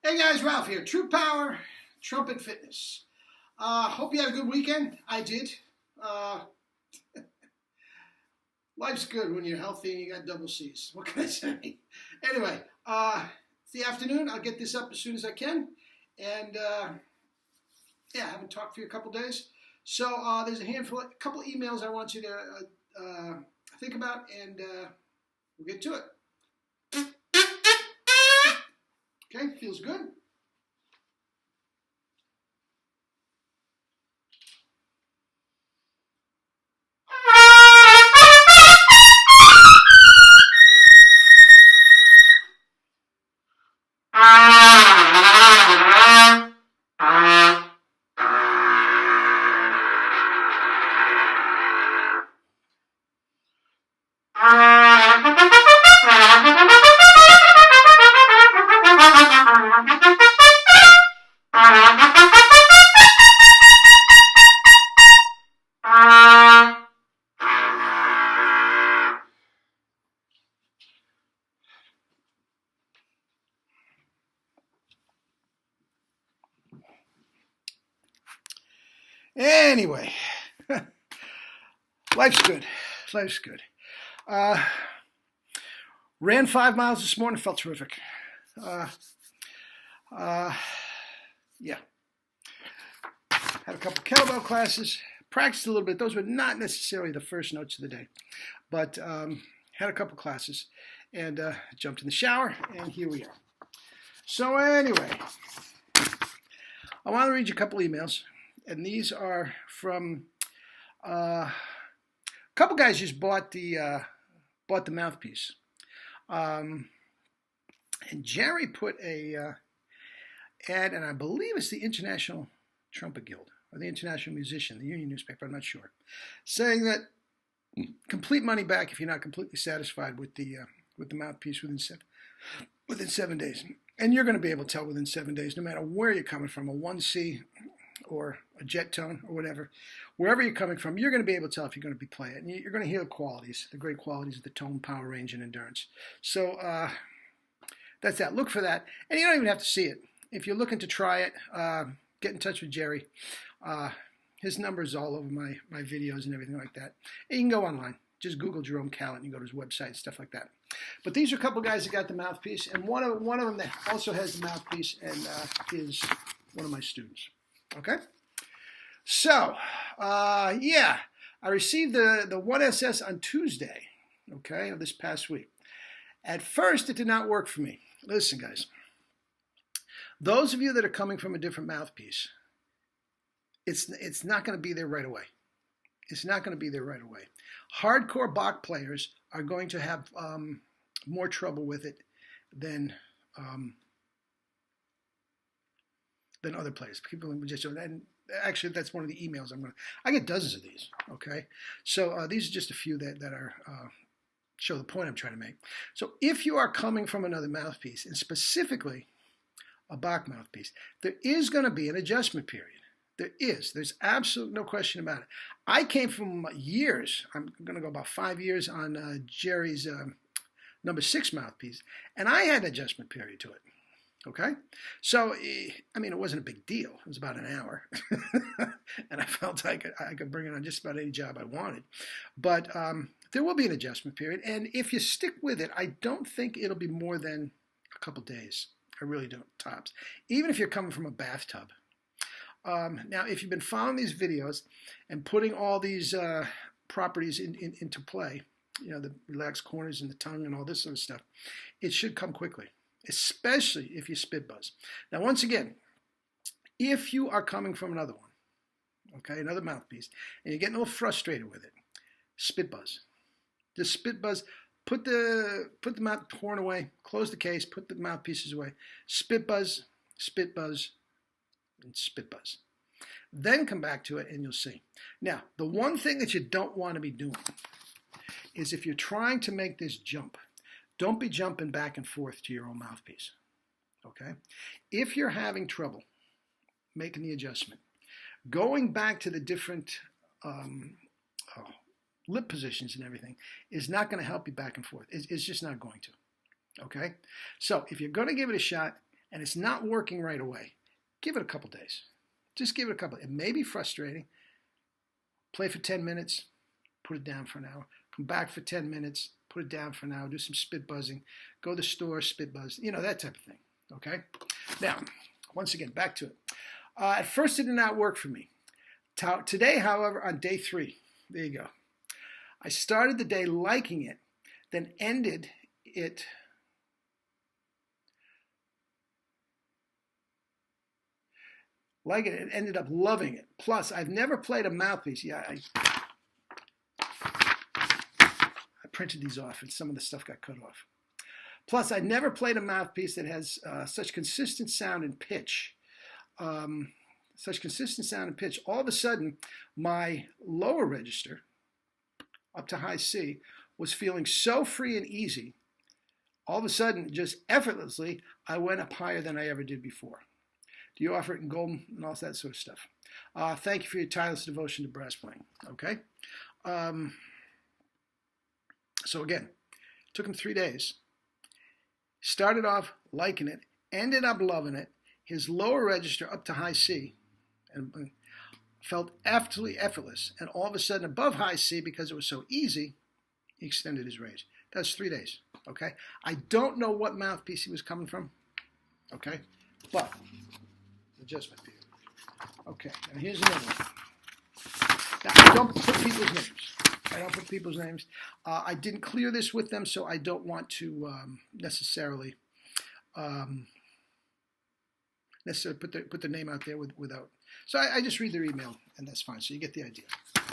Hey guys, Ralph here. True Power, Trumpet Fitness. Hope you had a good weekend. I did. Uh, Life's good when you're healthy and you got double C's. What can I say? Anyway, it's the afternoon. I'll get this up as soon as I can. And I haven't talked for you a couple days. So there's a couple emails I want you to think about, and we'll get to it. Okay, feels good. Anyway, life's good. Life's good. Ran 5 miles this morning. Felt terrific. Yeah. Had a couple kettlebell classes. Practiced a little bit. Those were not necessarily the first notes of the day, but had a couple classes and jumped in the shower, and here we are. So anyway, I want to read you a couple emails. And these are from a couple guys just bought the mouthpiece, and Jerry put a ad, and I believe it's the International Trumpet Guild or the International Musician, the union newspaper. I'm not sure, saying that complete money back if you're not completely satisfied with the mouthpiece within 7 days, and you're going to be able to tell within 7 days, no matter where you're coming from, a 1C. Or a jet tone or whatever, wherever you're coming from, you're going to be able to tell if you're going to be playing it. And you're going to hear the qualities, the great qualities of the tone, power, range, and endurance. So that's that. Look for that. And you don't even have to see it. If you're looking to try it, get in touch with Jerry. His number is all over my videos and everything like that. And you can go online. Just Google Jerome Callan and you go to his website and stuff like that. But these are a couple guys that got the mouthpiece. And one of them that also has the mouthpiece and is one of my students. Okay, so I received the 1SS on Tuesday, okay, of this past week. At first, it did not work for me. Listen, guys, those of you that are coming from a different mouthpiece, it's not going to be there right away. It's not going to be there right away. Hardcore Bach players are going to have more trouble with it than other players. People just, and actually that's one of the emails I get dozens of these, okay? So these are just a few that are, show the point I'm trying to make. So if you are coming from another mouthpiece, and specifically a Bach mouthpiece, there is going to be an adjustment period. There is. There's absolutely no question about it. I came from years, I'm going to go about 5 years on Jerry's number 6 mouthpiece, and I had an adjustment period to it. Okay, so I mean, it wasn't a big deal. It was about an hour, and I felt I could bring it on just about any job I wanted. But there will be an adjustment period, and if you stick with it, I don't think it'll be more than a couple days. I really don't, tops. Even if you're coming from a bathtub. Now, if you've been following these videos and putting all these properties into play, you know, the relaxed corners and the tongue and all this sort of stuff, it should come quickly. Especially if you spit buzz. Now, once again, if you are coming from another one, okay, another mouthpiece, and you're getting a little frustrated with it, spit buzz. Just spit buzz. Put the mouth horn away. Close the case. Put the mouthpieces away. Spit buzz, and spit buzz. Then come back to it, and you'll see. Now, the one thing that you don't want to be doing is if you're trying to make this jump. Don't be jumping back and forth to your own mouthpiece, okay? If you're having trouble making the adjustment, going back to the different lip positions and everything is not going to help you back and forth. It's just not going to, okay? So if you're going to give it a shot, and it's not working right away, give it a couple days. Just give it a couple. It may be frustrating. Play for 10 minutes, put it down for an hour. Come back for 10 minutes, put it down for an hour. Do some spit buzzing. Go to the store, spit buzz. That type of thing. Okay? Now, once again, back to it. At first, it did not work for me. Today, however, on day 3, there you go. I started the day liking it, then ended it liking it and ended up loving it. Plus, I've never played a mouthpiece. Yeah, I printed these off and some of the stuff got cut off. Plus, I never played a mouthpiece that has such consistent sound and pitch. All of a sudden, my lower register, up to high C, was feeling so free and easy. All of a sudden, just effortlessly, I went up higher than I ever did before. Do you offer it in gold and all that sort of stuff? Thank you for your tireless devotion to brass playing. Okay? So again, it took him 3 days. Started off liking it, ended up loving it. His lower register up to high C, and felt absolutely effortless. And all of a sudden, above high C, because it was so easy, he extended his range. That's 3 days. Okay? I don't know what mouthpiece he was coming from. Okay? But adjustment period. Okay, and here's another one. Now, I don't put people's names. I didn't clear this with them, so I don't want to necessarily put the name out there without. So I just read their email, and that's fine. So you get the idea.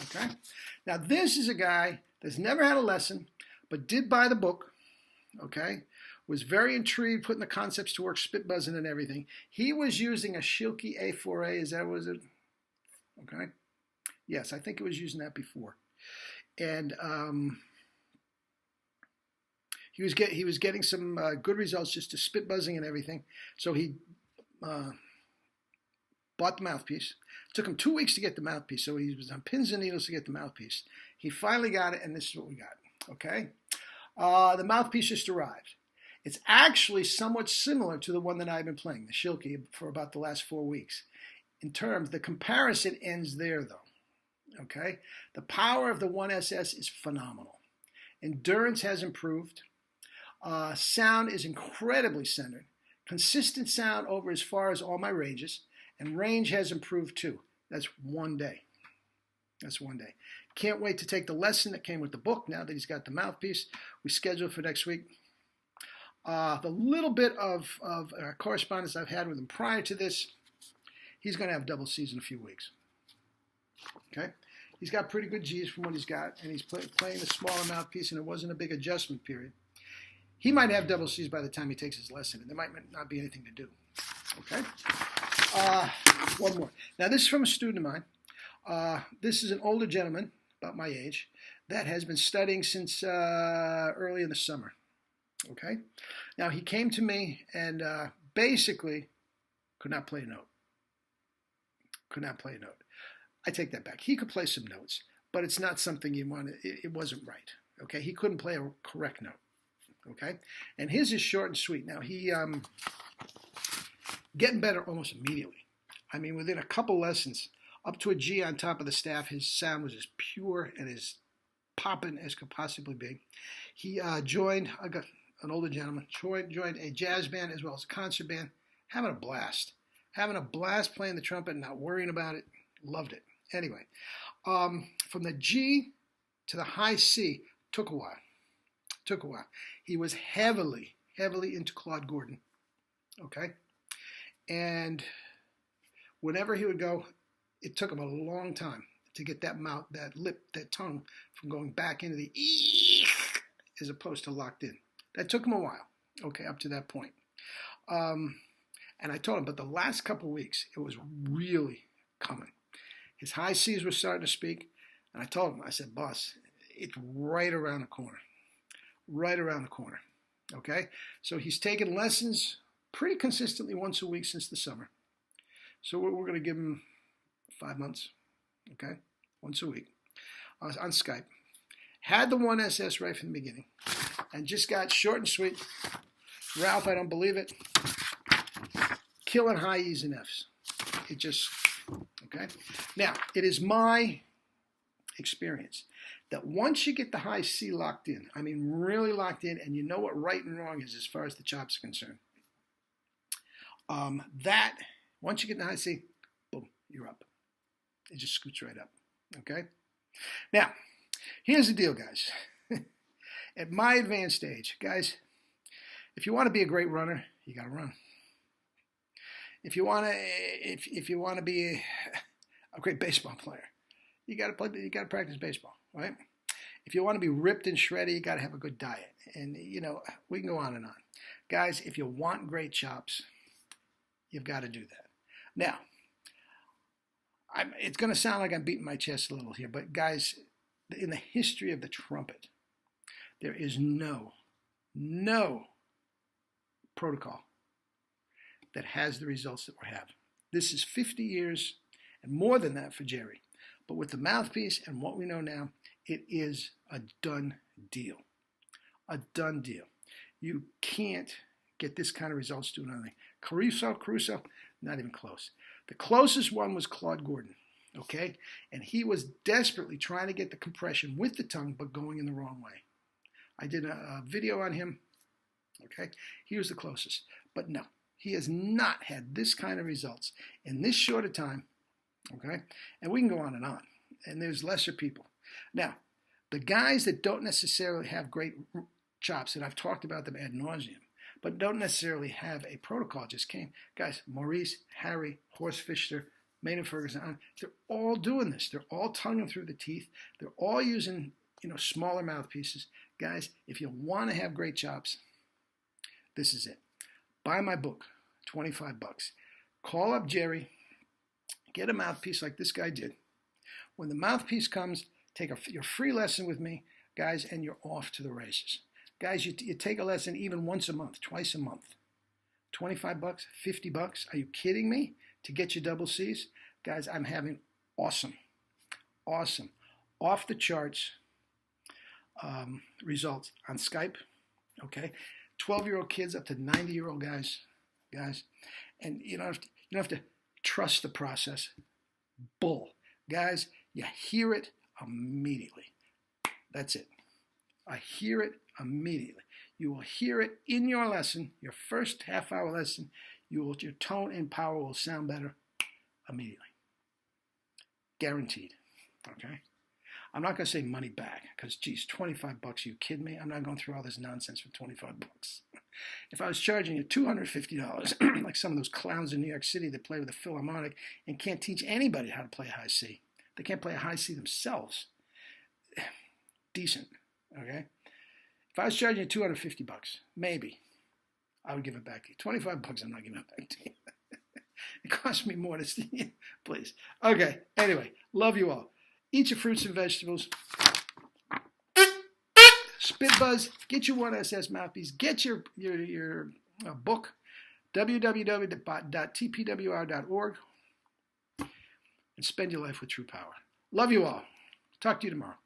Okay. Now this is a guy that's never had a lesson, but did buy the book. Okay. Was very intrigued, putting the concepts to work, spit buzzing and everything. He was using a Schilke A4A. Is that was it? Okay. Yes, I think it was using that before. And he was getting some good results just to spit buzzing and everything. So he bought the mouthpiece. It took him 2 weeks to get the mouthpiece. So he was on pins and needles to get the mouthpiece. He finally got it, and this is what we got. Okay. The mouthpiece just arrived. It's actually somewhat similar to the one that I've been playing, the Schilke, for about the last 4 weeks. In terms, the comparison ends there, though. Okay? The power of the 1SS is phenomenal. Endurance has improved. Sound is incredibly centered. Consistent sound over as far as all my ranges. And range has improved, too. That's 1 day. That's 1 day. Can't wait to take the lesson that came with the book now that he's got the mouthpiece. We scheduled for next week. The little bit of correspondence I've had with him prior to this, he's going to have double C's in a few weeks. Okay? He's got pretty good G's from what he's got, and he's playing a smaller mouthpiece, and it wasn't a big adjustment period. He might have double C's by the time he takes his lesson, and there might not be anything to do. Okay? One more. Now, this is from a student of mine. This is an older gentleman, about my age, that has been studying since early in the summer. Okay? Now, he came to me and basically could not play a note. Could not play a note. I take that back. He could play some notes, but it's not something you want. It wasn't right. Okay? He couldn't play a correct note. Okay? And his is short and sweet. Now, he getting better almost immediately. I mean, within a couple lessons, up to a G on top of the staff, his sound was as pure and as popping as could possibly be. He joined an older gentleman, joined a jazz band as well as a concert band, having a blast. Having a blast playing the trumpet and not worrying about it. Loved it. Anyway, from the G to the high C, took a while. He was heavily into Claude Gordon. Okay? And whenever he would go, it took him a long time to get that mouth, that lip, that tongue from going back into the E as opposed to locked in. That took him a while, okay, up to that point. And I told him, but the last couple of weeks, it was really coming. His high C's were starting to speak, and I told him, I said, boss, it's right around the corner. Right around the corner, okay? So he's taken lessons pretty consistently once a week since the summer. So we're going to give him 5 months, okay? Once a week on Skype. Had the 1SS right from the beginning and just got short and sweet. Ralph, I don't believe it. killing high E's and F's. It just, okay? Now, it is my experience that once you get the high C locked in, I mean really locked in, and you know what right and wrong is as far as the chops are concerned, that, once you get the high C, boom, you're up. It just scoots right up, okay? Now, here's the deal, guys. At my advanced age, guys, if you want to be a great runner, you got to run. If you want to be a great baseball player, you got to practice baseball, right? If you want to be ripped and shredded, you got to have a good diet. And we can go on and on. Guys, if you want great chops, you've got to do that. Now, it's going to sound like I'm beating my chest a little here, but guys, in the history of the trumpet, there is no protocol that has the results that we have. This is 50 years and more than that for Jerry. But with the mouthpiece and what we know now, it is a done deal. A done deal. You can't get this kind of results doing anything. Caruso, not even close. The closest one was Claude Gordon, okay? And he was desperately trying to get the compression with the tongue, but going in the wrong way. I did a video on him, okay? He was the closest. But no, he has not had this kind of results in this short a time, okay? And we can go on. And there's lesser people. Now, the guys that don't necessarily have great chops, and I've talked about them ad nauseum, but don't necessarily have a protocol, just came. Guys, Maurice, Harry, Horst Fischer, Maynard Ferguson, they're all doing this. They're all tonguing through the teeth. They're all using, smaller mouthpieces. Guys, if you want to have great chops, this is it. Buy my book, $25. Call up Jerry, get a mouthpiece like this guy did. When the mouthpiece comes, take your free lesson with me, guys, and you're off to the races. Guys, you take a lesson even once a month, twice a month. $25, $50, are you kidding me? To get your double C's? Guys, I'm having awesome, off the charts results on Skype, okay? 12-year-old kids up to 90-year-old guys. And you don't have to trust the process. Bull. Guys, you hear it immediately. That's it. I hear it immediately. You will hear it in your lesson, your first half-hour lesson. Your tone and power will sound better immediately. Guaranteed. Okay? I'm not going to say money back because, geez, $25, are you kidding me? I'm not going through all this nonsense for $25. If I was charging you $250, like some of those clowns in New York City that play with a Philharmonic and can't teach anybody how to play a high C. They can't play a high C themselves. Decent, okay? If I was charging you $250, maybe I would give it back to you. $25, I'm not giving it back to you. It costs me more to see you. Please. Okay, anyway, love you all. Eat your fruits and vegetables. Spit Buzz, get your 1SS mouthpiece. Get your book, www.tpwr.org, and spend your life with true power. Love you all. Talk to you tomorrow.